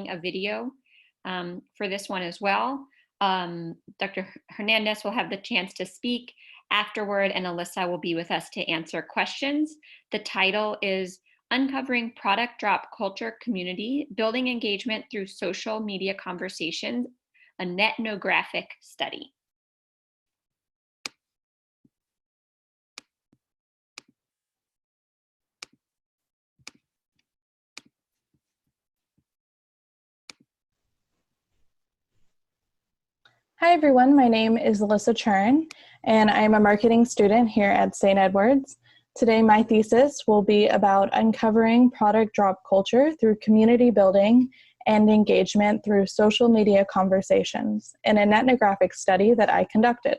a video for this one as well. Dr. Hernandez will have the chance to speak afterward, and Alyssa will be with us to answer questions. The title is Uncovering Product Drop Culture Community, Building Engagement Through Social Media Conversations, a Netnographic Study. Hi everyone, my name is Alyssa Chern, and I am a marketing student here at St. Edward's. Today my thesis will be about uncovering product drop culture through community building and engagement through social media conversations in a netnographic study that I conducted.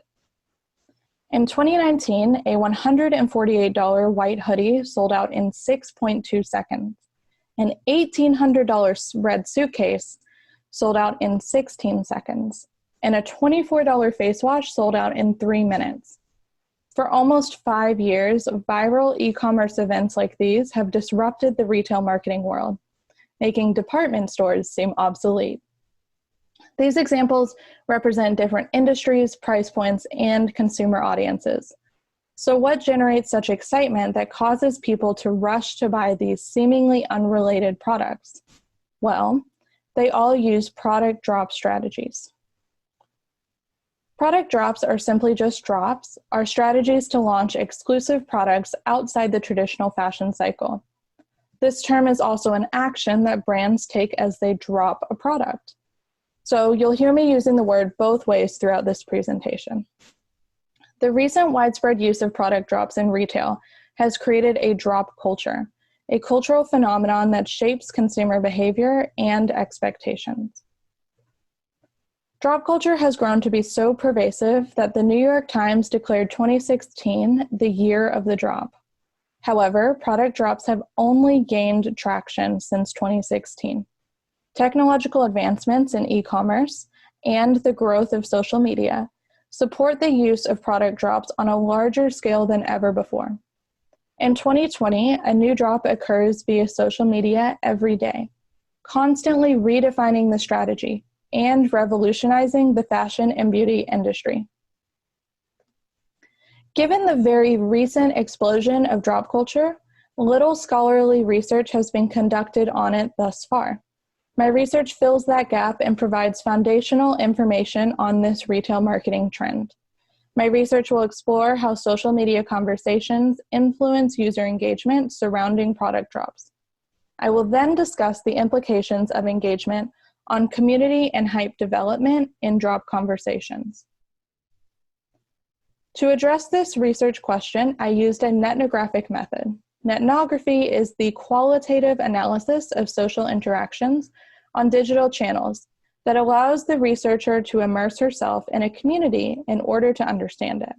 In 2019, a $148 white hoodie sold out in 6.2 seconds. An $1,800 red suitcase sold out in 16 seconds. And a $24 face wash sold out in 3 minutes. For almost 5 years, viral e-commerce events like these have disrupted the retail marketing world, making department stores seem obsolete. These examples represent different industries, price points, and consumer audiences. So what generates such excitement that causes people to rush to buy these seemingly unrelated products? Well, they all use product drop strategies. Product drops are simply just drops, are strategies to launch exclusive products outside the traditional fashion cycle. This term is also an action that brands take as they drop a product. So you'll hear me using the word both ways throughout this presentation. The recent widespread use of product drops in retail has created a drop culture, a cultural phenomenon that shapes consumer behavior and expectations. Drop culture has grown to be so pervasive that the New York Times declared 2016 the year of the drop. However, product drops have only gained traction since 2016. Technological advancements in e-commerce and the growth of social media support the use of product drops on a larger scale than ever before. In 2020, a new drop occurs via social media every day, constantly redefining the strategy and revolutionizing the fashion and beauty industry. Given the very recent explosion of drop culture, little scholarly research has been conducted on it thus far. My research fills that gap and provides foundational information on this retail marketing trend. My research will explore how social media conversations influence user engagement surrounding product drops. I will then discuss the implications of engagement on community and hype development in drop conversations. To address this research question, I used a netnographic method. Netnography is the qualitative analysis of social interactions on digital channels that allows the researcher to immerse herself in a community in order to understand it.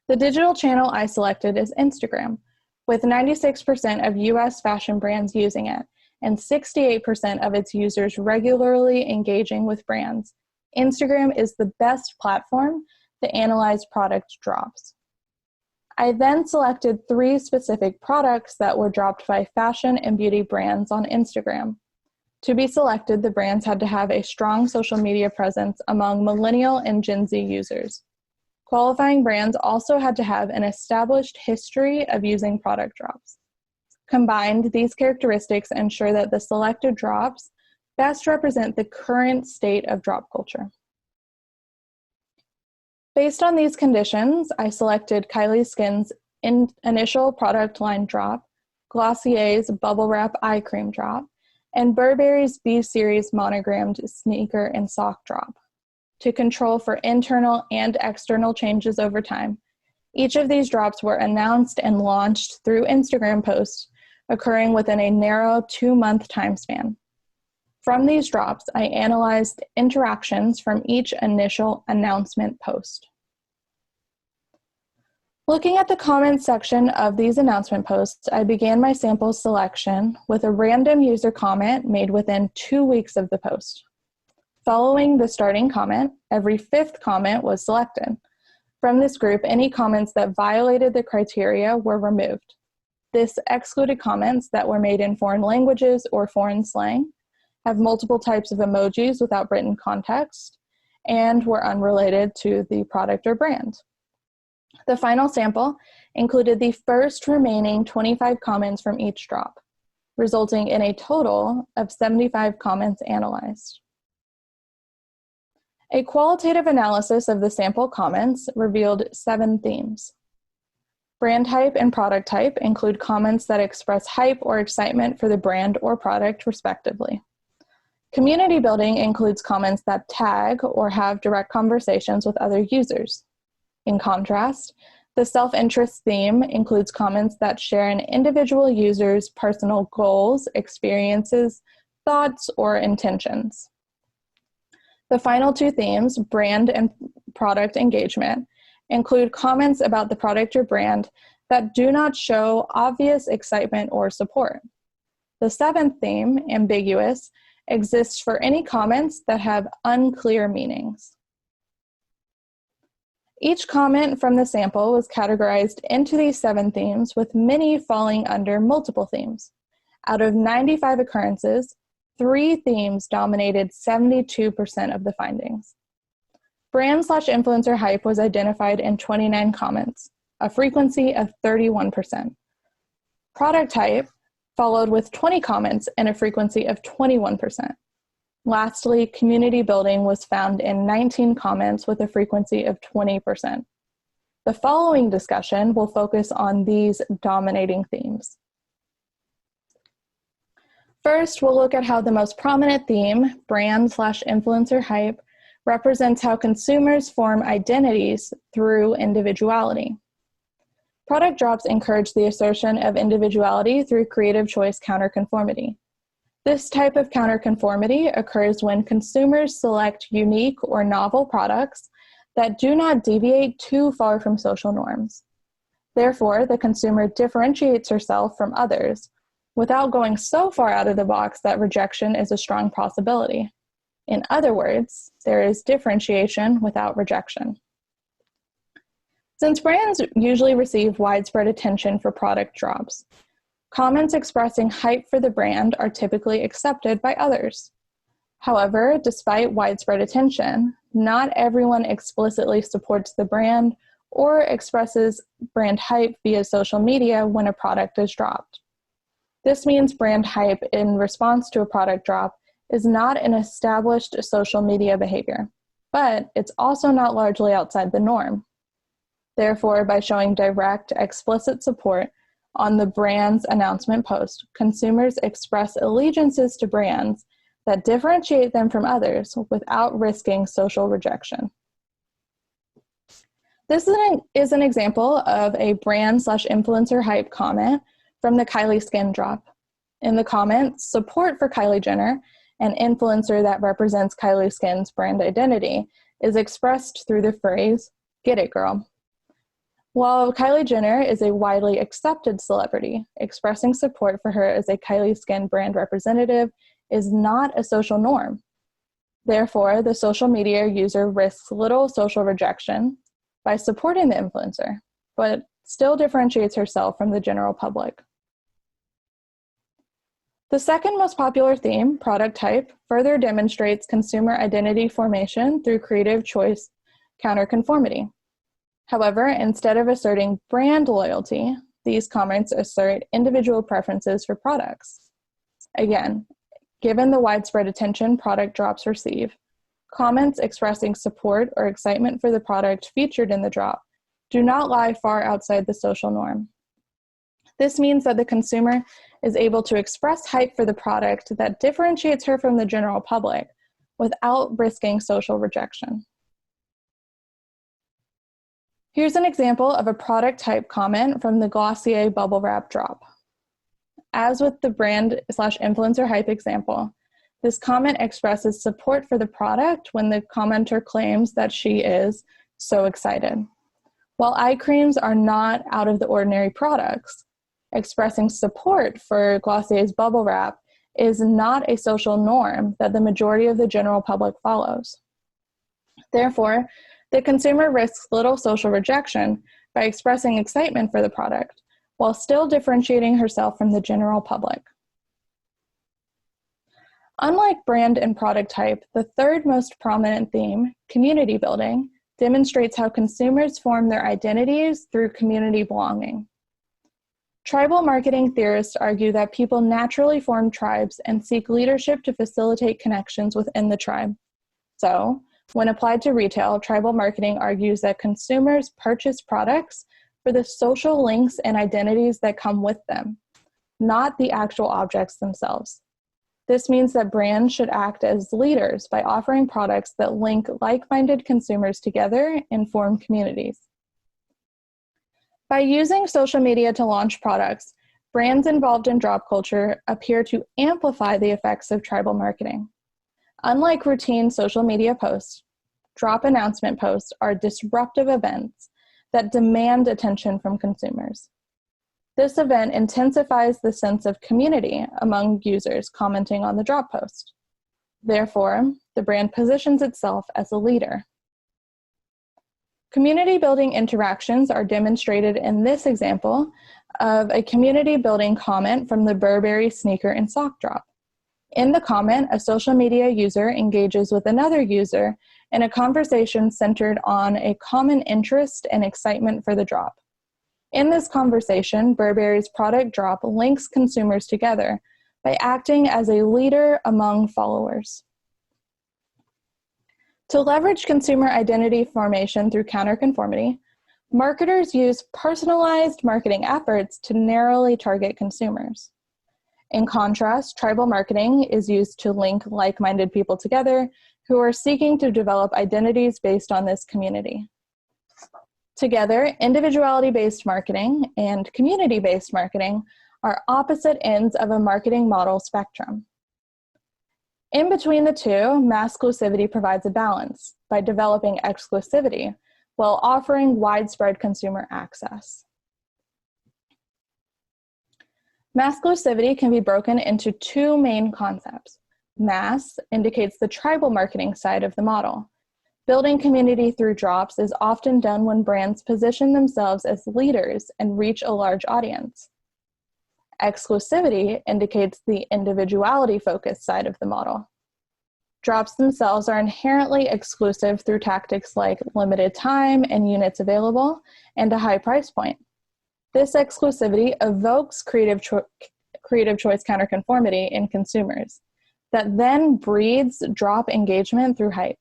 The digital channel I selected is Instagram, with 96% of US fashion brands using it, and 68% of its users regularly engaging with brands. Instagram is the best platform to analyze product drops. I then selected 3 specific products that were dropped by fashion and beauty brands on Instagram. To be selected, the brands had to have a strong social media presence among millennial and Gen Z users. Qualifying brands also had to have an established history of using product drops. Combined, these characteristics ensure that the selected drops best represent the current state of drop culture. Based on these conditions, I selected Kylie Skin's initial product line drop, Glossier's Bubble Wrap Eye Cream drop, and Burberry's B-Series monogrammed sneaker and sock drop. To control for internal and external changes over time, each of these drops were announced and launched through Instagram posts, occurring within a narrow 2-month time span. From these drops, I analyzed interactions from each initial announcement post. Looking at the comments section of these announcement posts, I began my sample selection with a random user comment made within 2 weeks of the post. Following the starting comment, every 5th comment was selected. From this group, any comments that violated the criteria were removed. This excluded comments that were made in foreign languages or foreign slang, have multiple types of emojis without written context, and were unrelated to the product or brand. The final sample included the first remaining 25 comments from each drop, resulting in a total of 75 comments analyzed. A qualitative analysis of the sample comments revealed 7 themes. Brand hype and product hype include comments that express hype or excitement for the brand or product, respectively. Community building includes comments that tag or have direct conversations with other users. In contrast, the self-interest theme includes comments that share an individual user's personal goals, experiences, thoughts, or intentions. The final 2 themes, brand and product engagement, include comments about the product or brand that do not show obvious excitement or support. The 7th theme, ambiguous, exists for any comments that have unclear meanings. Each comment from the sample was categorized into these 7 themes, with many falling under multiple themes. Out of 95 occurrences, 3 themes dominated 72% of the findings. Brand/influencer hype was identified in 29 comments, a frequency of 31%. Product hype followed with 20 comments and a frequency of 21%. Lastly, community building was found in 19 comments with a frequency of 20%. The following discussion will focus on these dominating themes. First, we'll look at how the most prominent theme, brand/influencer hype, represents how consumers form identities through individuality. Product drops encourage the assertion of individuality through creative choice counterconformity. This type of counterconformity occurs when consumers select unique or novel products that do not deviate too far from social norms. Therefore, the consumer differentiates herself from others without going so far out of the box that rejection is a strong possibility. In other words, there is differentiation without rejection. Since brands usually receive widespread attention for product drops, comments expressing hype for the brand are typically accepted by others. However, despite widespread attention, not everyone explicitly supports the brand or expresses brand hype via social media when a product is dropped. This means brand hype in response to a product drop is not an established social media behavior, but it's also not largely outside the norm. Therefore, by showing direct, explicit support on the brand's announcement post, consumers express allegiances to brands that differentiate them from others without risking social rejection. This is an example of a brand/influencer hype comment from the Kylie Skin drop. In the comment, support for Kylie Jenner, an influencer that represents Kylie Skin's brand identity, is expressed through the phrase, "Get it, girl." While Kylie Jenner is a widely accepted celebrity, expressing support for her as a Kylie Skin brand representative is not a social norm. Therefore, the social media user risks little social rejection by supporting the influencer, but still differentiates herself from the general public. The second most popular theme, product type, further demonstrates consumer identity formation through creative choice counterconformity. However, instead of asserting brand loyalty, these comments assert individual preferences for products. Again, given the widespread attention product drops receive, comments expressing support or excitement for the product featured in the drop do not lie far outside the social norm. This means that the consumer is able to express hype for the product that differentiates her from the general public without risking social rejection. Here's an example of a product type comment from the Glossier bubble wrap drop. As with the brand/influencer hype example, this comment expresses support for the product when the commenter claims that she is so excited. While eye creams are not out of the ordinary products, expressing support for Glossier's bubble wrap is not a social norm that the majority of the general public follows. Therefore, the consumer risks little social rejection by expressing excitement for the product, while still differentiating herself from the general public. Unlike brand and product type, the third most prominent theme, community building, demonstrates how consumers form their identities through community belonging. Tribal marketing theorists argue that people naturally form tribes and seek leadership to facilitate connections within the tribe. So, when applied to retail, tribal marketing argues that consumers purchase products for the social links and identities that come with them, not the actual objects themselves. This means that brands should act as leaders by offering products that link like-minded consumers together and form communities. By using social media to launch products, brands involved in drop culture appear to amplify the effects of tribal marketing. Unlike routine social media posts, drop announcement posts are disruptive events that demand attention from consumers. This event intensifies the sense of community among users commenting on the drop post. Therefore, the brand positions itself as a leader. Community building interactions are demonstrated in this example of a community building comment from the Burberry sneaker and sock drop. In the comment, a social media user engages with another user in a conversation centered on a common interest and excitement for the drop. In this conversation, Burberry's product drop links consumers together by acting as a leader among followers. To leverage consumer identity formation through counterconformity, marketers use personalized marketing efforts to narrowly target consumers. In contrast, tribal marketing is used to link like-minded people together who are seeking to develop identities based on this community. Together, individuality-based marketing and community-based marketing are opposite ends of a marketing model spectrum. In between the two, massclusivity provides a balance by developing exclusivity while offering widespread consumer access. Massclusivity can be broken into two main concepts. Mass indicates the tribal marketing side of the model. Building community through drops is often done when brands position themselves as leaders and reach a large audience. Exclusivity indicates the individuality-focused side of the model. Drops themselves are inherently exclusive through tactics like limited time and units available and a high price point. This exclusivity evokes creative choice counterconformity in consumers that then breeds drop engagement through hype.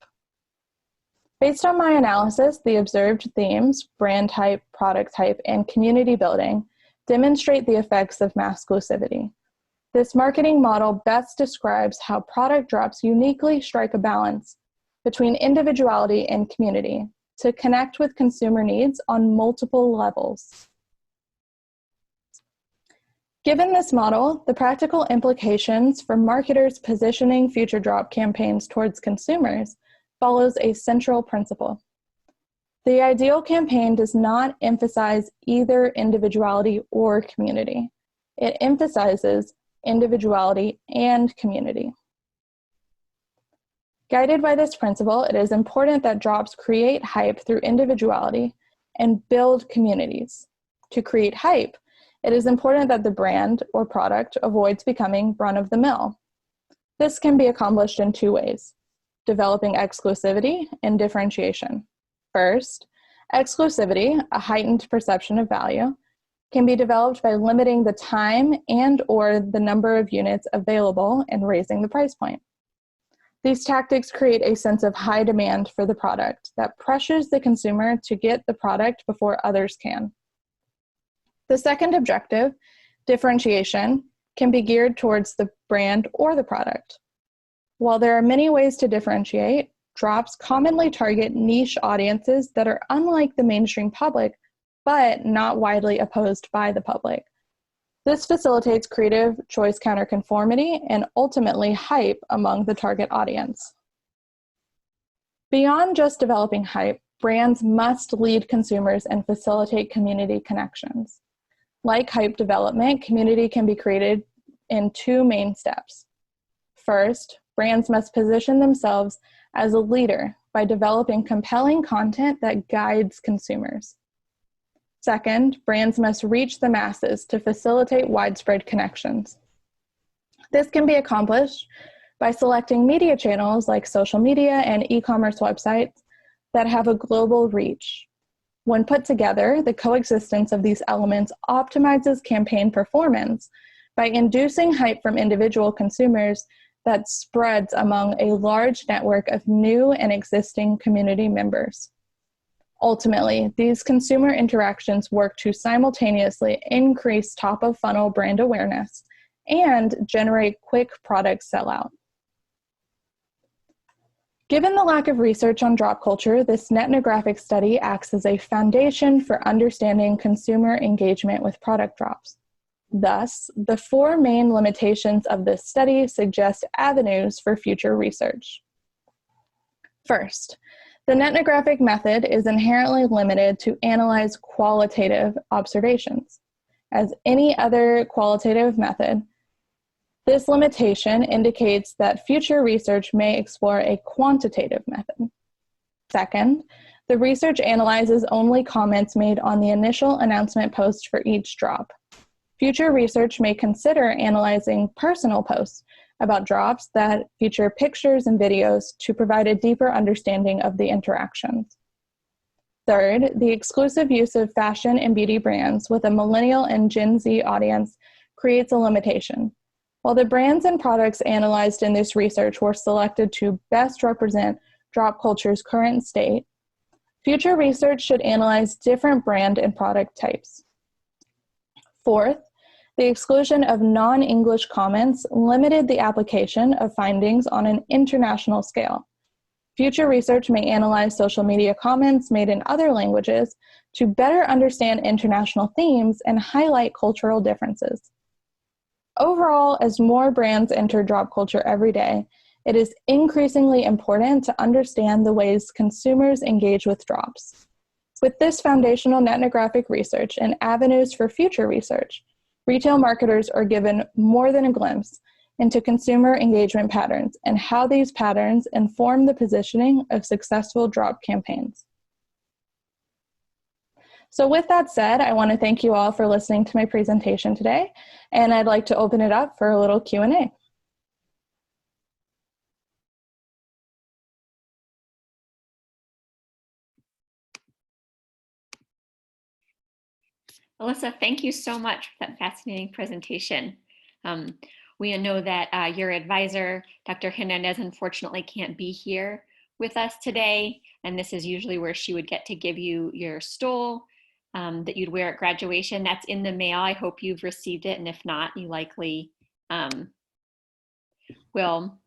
Based on my analysis, the observed themes, brand type, product type, and community building, demonstrate the effects of massclusivity. This marketing model best describes how product drops uniquely strike a balance between individuality and community to connect with consumer needs on multiple levels. Given this model, the practical implications for marketers positioning future drop campaigns towards consumers follows a central principle. The ideal campaign does not emphasize either individuality or community. It emphasizes individuality and community. Guided by this principle, it is important that drops create hype through individuality and build communities. To create hype, it is important that the brand or product avoids becoming run-of-the-mill. This can be accomplished in two ways: developing exclusivity and differentiation. First, exclusivity, a heightened perception of value, can be developed by limiting the time and/or the number of units available and raising the price point. These tactics create a sense of high demand for the product that pressures the consumer to get the product before others can. The second objective, differentiation, can be geared towards the brand or the product. While there are many ways to differentiate, drops commonly target niche audiences that are unlike the mainstream public, but not widely opposed by the public. This facilitates creative choice counterconformity and ultimately hype among the target audience. Beyond just developing hype, brands must lead consumers and facilitate community connections. Like hype development, community can be created in two main steps. First, brands must position themselves as a leader by developing compelling content that guides consumers. Second, brands must reach the masses to facilitate widespread connections. This can be accomplished by selecting media channels like social media and e-commerce websites that have a global reach. When put together, the coexistence of these elements optimizes campaign performance by inducing hype from individual consumers that spreads among a large network of new and existing community members. Ultimately, these consumer interactions work to simultaneously increase top-of-funnel brand awareness and generate quick product sellout. Given the lack of research on drop culture, this ethnographic study acts as a foundation for understanding consumer engagement with product drops. Thus, the 4 main limitations of this study suggest avenues for future research. First, the ethnographic method is inherently limited to analyze qualitative observations. As any other qualitative method, this limitation indicates that future research may explore a quantitative method. Second, the research analyzes only comments made on the initial announcement post for each drop. Future research may consider analyzing personal posts about drops that feature pictures and videos to provide a deeper understanding of the interactions. Third, the exclusive use of fashion and beauty brands with a millennial and Gen Z audience creates a limitation. While the brands and products analyzed in this research were selected to best represent drop culture's current state, future research should analyze different brand and product types. Fourth, the exclusion of non-English comments limited the application of findings on an international scale. Future research may analyze social media comments made in other languages to better understand international themes and highlight cultural differences. Overall, as more brands enter drop culture every day, it is increasingly important to understand the ways consumers engage with drops. With this foundational ethnographic research and avenues for future research, retail marketers are given more than a glimpse into consumer engagement patterns and how these patterns inform the positioning of successful drop campaigns. So with that said, I want to thank you all for listening to my presentation today, and I'd like to open it up for a little Q&A. Alyssa, thank you so much for that fascinating presentation. We know that your advisor, Dr. Hernandez, unfortunately can't be here with us today, and this is usually where she would get to give you your stole that you'd wear at graduation. That's in the mail. I hope you've received it, and if not, you likely will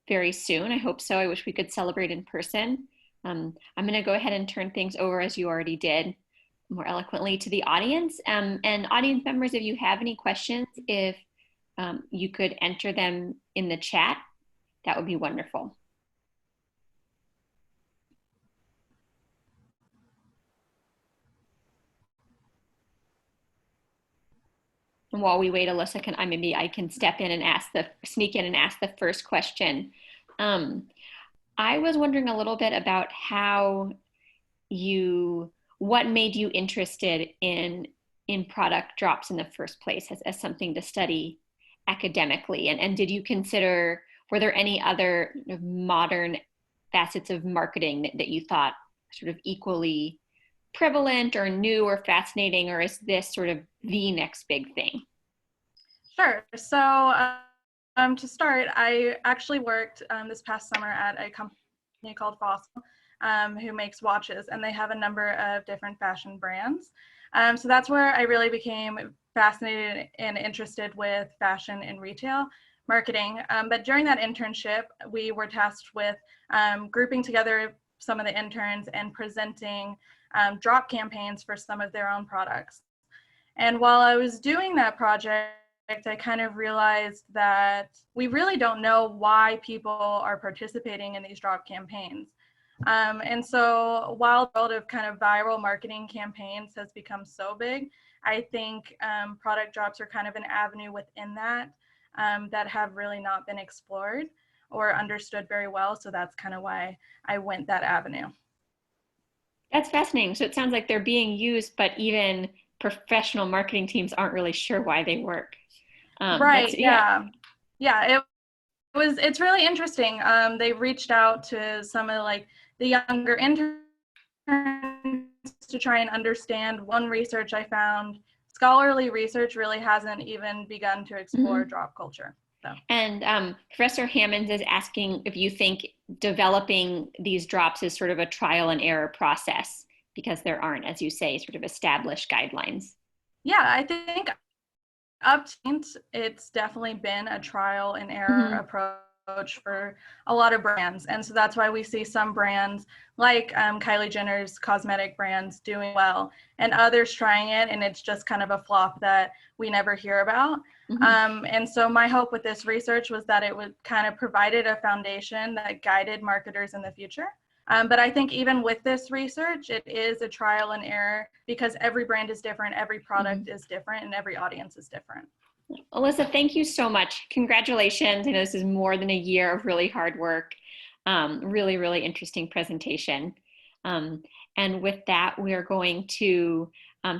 very soon. I hope so. I wish we could celebrate in person. I'm going to go ahead and turn things over, as you already did, more eloquently, to the audience. And audience members, if you have any questions, if you could enter them in the chat, that would be wonderful. And while we wait, Alyssa, maybe I can step in and sneak in and ask the first question. I was wondering a little bit about what made you interested in product drops in the first place as something to study academically, and did you consider, were there any other modern facets of marketing that you thought sort of equally prevalent or new or fascinating, or is this sort of the next big thing? Sure. So to start, I actually worked this past summer at a company called Fossil, who makes watches, and they have a number of different fashion brands. So that's where I really became fascinated and interested with fashion and retail marketing. But during that internship, we were tasked with grouping together some of the interns and presenting drop campaigns for some of their own products. And while I was doing that project, I kind of realized that we really don't know why people are participating in these drop campaigns. And so while the world of kind of viral marketing campaigns has become so big, I think product drops are kind of an avenue within that that have really not been explored or understood very well. So that's kind of why I went that avenue. That's fascinating. So it sounds like they're being used, but even professional marketing teams aren't really sure why they work. Right. Yeah. Yeah. it's really interesting. They reached out to some of like the younger interns to try and understand. One research I found, scholarly research really hasn't even begun to explore drop culture. So. And Professor Hammonds is asking if you think developing these drops is sort of a trial and error process, because there aren't, as you say, sort of established guidelines. Yeah, I think up to it's definitely been a trial and error approach for a lot of brands. And so that's why we see some brands like Kylie Jenner's cosmetic brands doing well and others trying it, and it's just kind of a flop that we never hear about. And so my hope with this research was that it would kind of provided a foundation that guided marketers in the future. But I think even with this research, it is a trial and error because every brand is different, every product is different, and every audience is different. Alyssa, thank you so much. Congratulations. I know this is more than a year of really hard work. Really, really interesting presentation. And with that, we're going to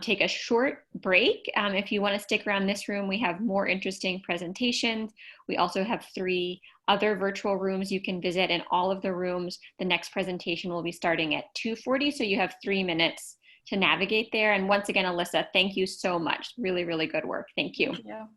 take a short break. If you want to stick around this room, we have more interesting presentations. We also have 3 other virtual rooms you can visit. In all of the rooms, the next presentation will be starting at 2:40, so you have 3 minutes to navigate there. And once again, Alyssa, thank you so much. Really, really good work. Thank you. Thank you.